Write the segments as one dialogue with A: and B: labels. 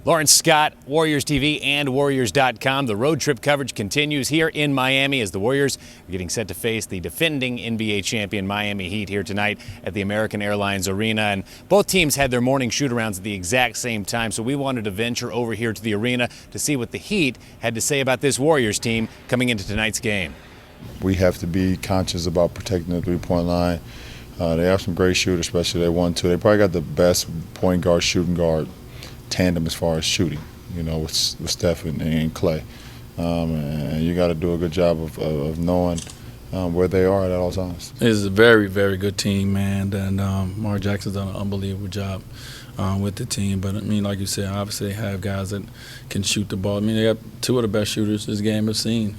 A: Lawrence Scott, Warriors TV and Warriors.com. The road trip coverage continues here in Miami as the Warriors are getting set to face the defending NBA champion Miami Heat here tonight at the American Airlines Arena. And both teams had their morning shoot-arounds at the exact same time, so we wanted to venture over here to the arena to see what the Heat had to say about this Warriors team coming into tonight's game.
B: We have to be conscious about protecting the three-point line. They have some great shooters, especially they 1-2. They probably got the best point guard, shooting guard tandem as far as shooting, with Steph and Clay. And you got to do a good job of knowing where they are at all times.
C: It's a very, very good team, man, and Mark Jackson's done an unbelievable job with the team. But, I mean, like you said, obviously they have guys that can shoot the ball. I mean, they got two of the best shooters this game has seen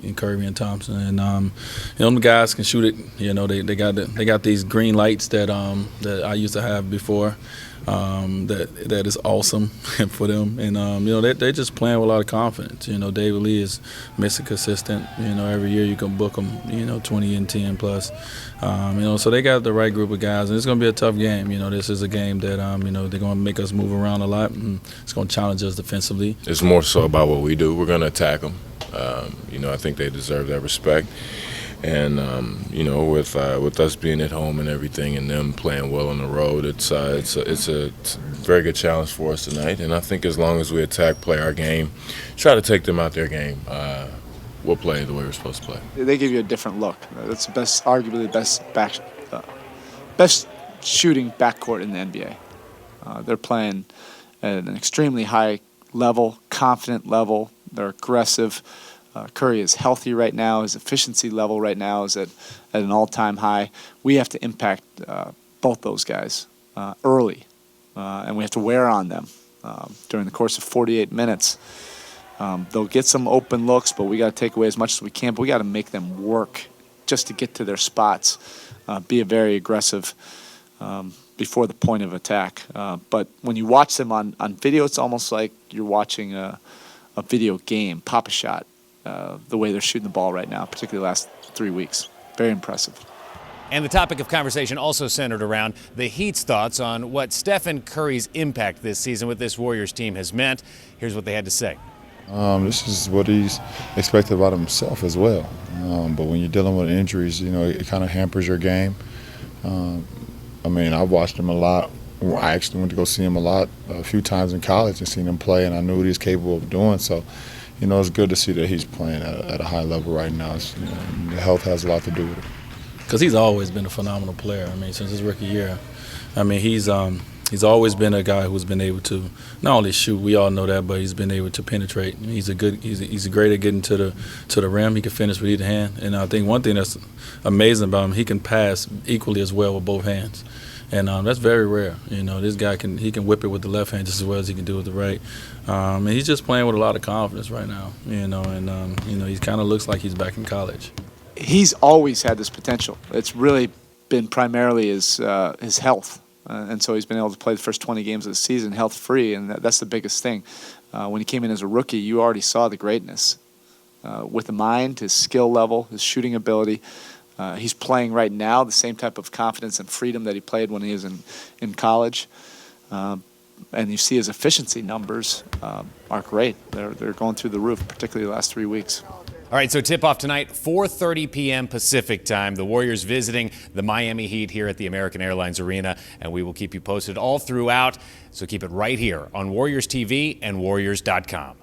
C: in Kirby and Thompson. And, the guys can shoot it. They got these green lights that I used to have before. That is awesome for them, and they're just playing with a lot of confidence. David Lee is Mr. Consistent. Every year you can book them. 20 and 10 plus. So they got the right group of guys, and it's going to be a tough game. This is a game that they're going to make us move around a lot, and it's going to challenge us defensively.
D: It's more so about what we do. We're going to attack them. I think they deserve that respect. And with us being at home and everything, and them playing well on the road, it's a very good challenge for us tonight. And I think as long as we attack, play our game, try to take them out their game, we'll play the way we're supposed to play.
E: They give you a different look. That's arguably the best shooting backcourt in the NBA. They're playing at an extremely high level, confident level. They're aggressive. Curry is healthy right now. His efficiency level right now is at an all-time high. We have to impact both those guys early, and we have to wear on them during the course of 48 minutes. They'll get some open looks, but we got to take away as much as we can. But we got to make them work just to get to their spots. Be very aggressive before the point of attack. But when you watch them on video, it's almost like you're watching a video game, pop a shot. The way they're shooting the ball right now, particularly the last 3 weeks. Very impressive.
A: And the topic of conversation also centered around the Heat's thoughts on what Stephen Curry's impact this season with this Warriors team has meant. Here's what they had to say.
B: This is what he's expected about himself as well. But when you're dealing with injuries, it kind of hampers your game. I've watched him a lot. I actually went to go see him a few times in college and seen him play, and I knew what he was capable of doing. So, it's good to see that he's playing at a high level right now. The health has a lot to do with it.
C: Because he's always been a phenomenal player. since his rookie year. He's always been a guy who's been able to not only shoot, we all know that, but he's been able to penetrate. He's great at getting to the rim. He can finish with either hand. And I think one thing that's amazing about him, he can pass equally as well with both hands. And that's very rare. This guy can whip it with the left hand just as well as he can do with the right. And he's just playing with a lot of confidence right now. He kind of looks like he's back in college.
E: He's always had this potential. It's really been primarily his health, and so he's been able to play the first 20 games of the season health-free, and that's the biggest thing. When he came in as a rookie, you already saw the greatness with the mind, his skill level, his shooting ability. He's playing right now the same type of confidence and freedom that he played when he was in college. And you see his efficiency numbers are great. They're going through the roof, particularly the last 3 weeks.
A: All right, so tip-off tonight, 4:30 p.m. Pacific time. The Warriors visiting the Miami Heat here at the American Airlines Arena, and we will keep you posted all throughout. So keep it right here on Warriors TV and Warriors.com.